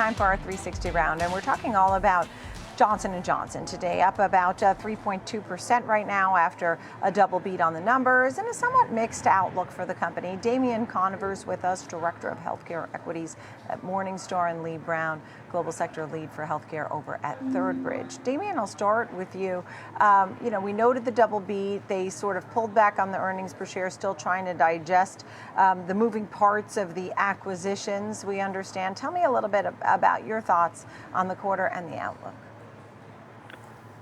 time for our 360 round, and we're talking all about Johnson & Johnson today, up about 3.2% right now after a double beat on the numbers and a somewhat mixed outlook for the company. Damien Conover's with us, Director of Healthcare Equities at Morningstar, and Lee Brown, Global Sector Lead for Healthcare over at Third Bridge. Damien, I'll start with you. We noted the double beat. They sort of pulled back on the earnings per share, still trying to digest the moving parts of the acquisitions, we understand. Tell me a little bit about your thoughts on the quarter and the outlook.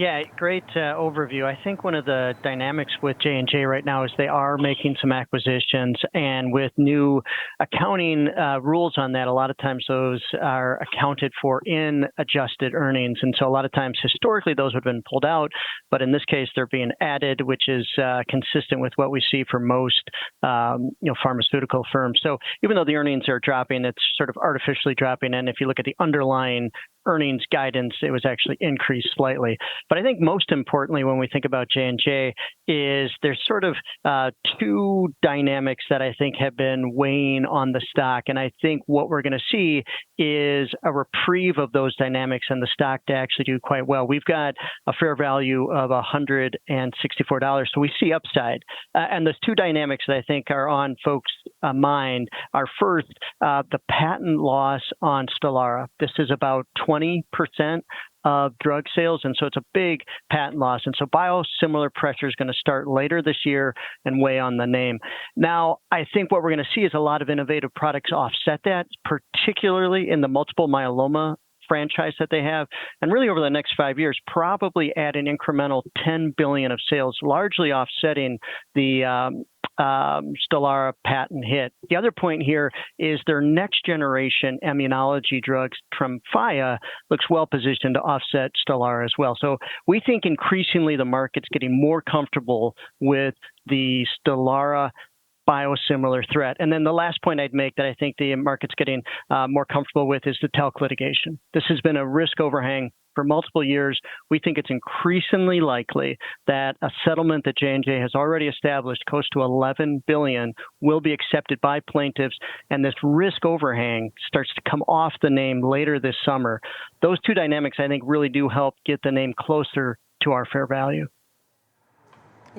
Yeah, great overview. I think one of the dynamics with J&J right now is they are making some acquisitions, and with new accounting rules on that, a lot of times those are accounted for in adjusted earnings. And so a lot of times historically those would have been pulled out, but in this case they're being added, which is consistent with what we see for most pharmaceutical firms. So even though the earnings are dropping, it's sort of artificially dropping. And if you look at the underlying earnings guidance, it was actually increased slightly. But I think most importantly, when we think about J&J, is there's sort of two dynamics that I think have been weighing on the stock. And I think what we're going to see is a reprieve of those dynamics and the stock to actually do quite well. We've got a fair value of $164. So we see upside. And those two dynamics that I think are on folks' mind are first, the patent loss on Stelara. This is about 20% of drug sales, and so it's a big patent loss. And so biosimilar pressure is going to start later this year and weigh on the name. Now, I think what we're going to see is a lot of innovative products offset that, particularly in the multiple myeloma franchise that they have, and really over the next 5 years, probably add an incremental $10 billion of sales, largely offsetting the Stelara patent hit. The other point here is their next generation immunology drugs, Tremfya, looks well positioned to offset Stelara as well. So we think increasingly the market's getting more comfortable with the Stelara biosimilar threat. And then the last point I'd make that I think the market's getting more comfortable with is the talc litigation. This has been a risk overhang for multiple years. We think it's increasingly likely that a settlement that J&J has already established, close to $11 billion, will be accepted by plaintiffs, and this risk overhang starts to come off the name later this summer. Those two dynamics, I think, really do help get the name closer to our fair value.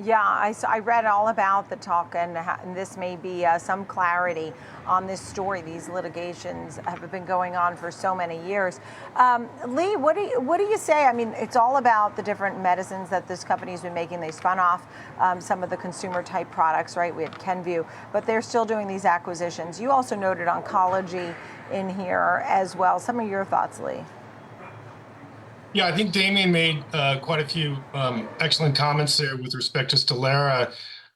Yeah, I read all about the talk, and this may be some clarity on this story. These litigations have been going on for so many years. Lee, what do you say? I mean, it's all about the different medicines that this company's been making. They spun off some of the consumer type products, right? We had Kenvue, but they're still doing these acquisitions. You also noted oncology in here as well. Some of your thoughts, Lee. Yeah, I think Damien made quite a few excellent comments there with respect to Stelara.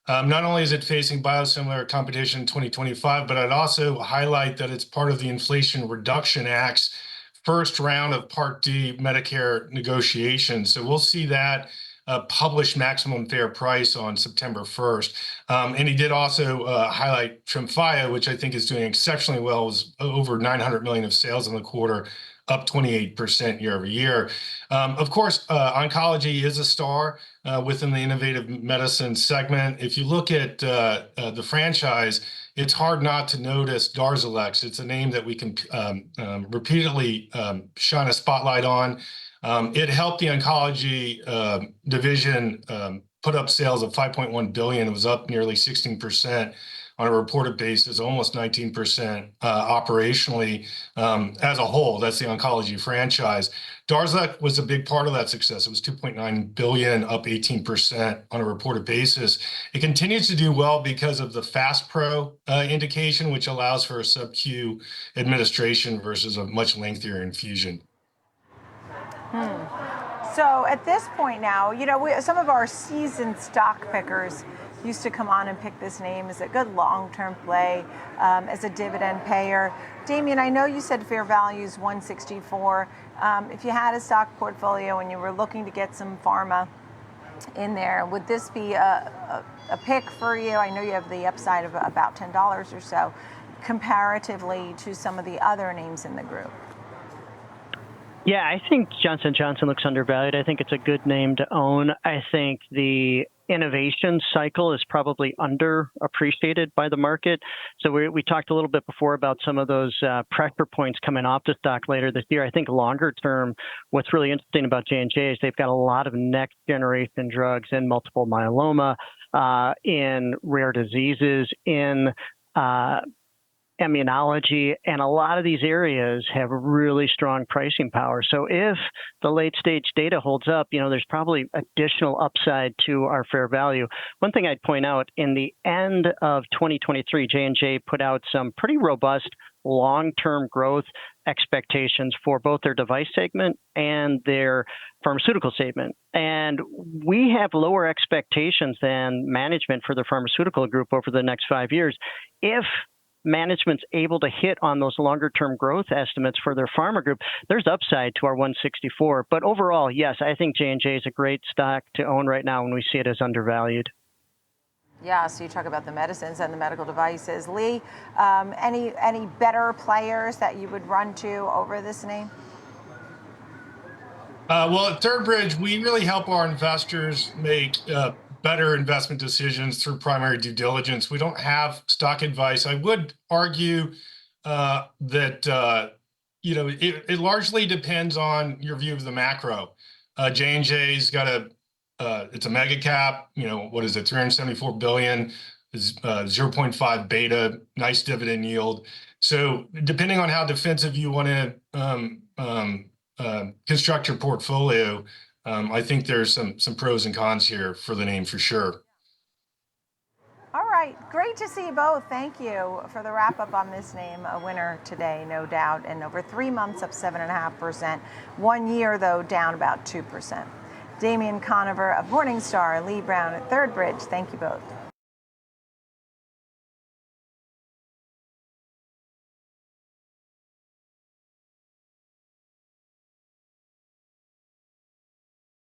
Not only is it facing biosimilar competition in 2025, but I'd also highlight that it's part of the Inflation Reduction Act's first round of Part D Medicare negotiations. So we'll see that published maximum fair price on September 1st. And he did also highlight Tremfya, which I think is doing exceptionally well. It was over $900 million of sales in the quarter, up 28% year over year. Of course, oncology is a star within the innovative medicine segment. If you look at the franchise, it's hard not to notice Darzalex. It's a name that we can repeatedly shine a spotlight on. It helped the oncology division put up sales of $5.1 billion. It was up nearly 16% on a reported basis, almost 19% operationally as a whole. That's the oncology franchise. Darzalex was a big part of that success. It was $2.9 billion, up 18% on a reported basis. It continues to do well because of the FastPro indication, which allows for a sub-Q administration versus a much lengthier infusion. So at this point now, some of our seasoned stock pickers used to come on and pick this name as a good long-term play, as a dividend payer. Damien, I know you said fair value is 164. If you had a stock portfolio and you were looking to get some pharma in there, would this be a pick for you? I know you have the upside of about $10 or so comparatively to some of the other names in the group. Yeah, I think Johnson & Johnson looks undervalued. I think it's a good name to own. I think the innovation cycle is probably underappreciated by the market. So we talked a little bit before about some of those pressure points coming off the stock later this year. I think longer term, what's really interesting about J&J is they've got a lot of next generation drugs in multiple myeloma, in rare diseases, in immunology, and a lot of these areas have really strong pricing power. So if the late stage data holds up, there's probably additional upside to our fair value. One thing I'd point out, in the end of 2023, J&J put out some pretty robust long-term growth expectations for both their device segment and their pharmaceutical segment. And we have lower expectations than management for the pharmaceutical group over the next 5 years. If management's able to hit on those longer-term growth estimates for their pharma group, there's upside to our 164. But overall, yes, I think J&J is a great stock to own right now when we see it as undervalued. Yeah, so you talk about the medicines and the medical devices. Lee, any better players that you would run to over this name? Well, at Third Bridge, we really help our investors make better investment decisions through primary due diligence. We don't have stock advice. I would argue that it largely depends on your view of the macro. J&J's got it's a mega cap. What is it? 374 billion is 0.5 beta, nice dividend yield. So depending on how defensive you want to construct your portfolio, I think there's some pros and cons here for the name for sure. All right, great to see you both. Thank you for the wrap up on this name. A winner today, no doubt, and over 3 months up 7.5%. 1 year though down about 2%. Damien Conover of Morningstar, Lee Brown at Third Bridge. Thank you both.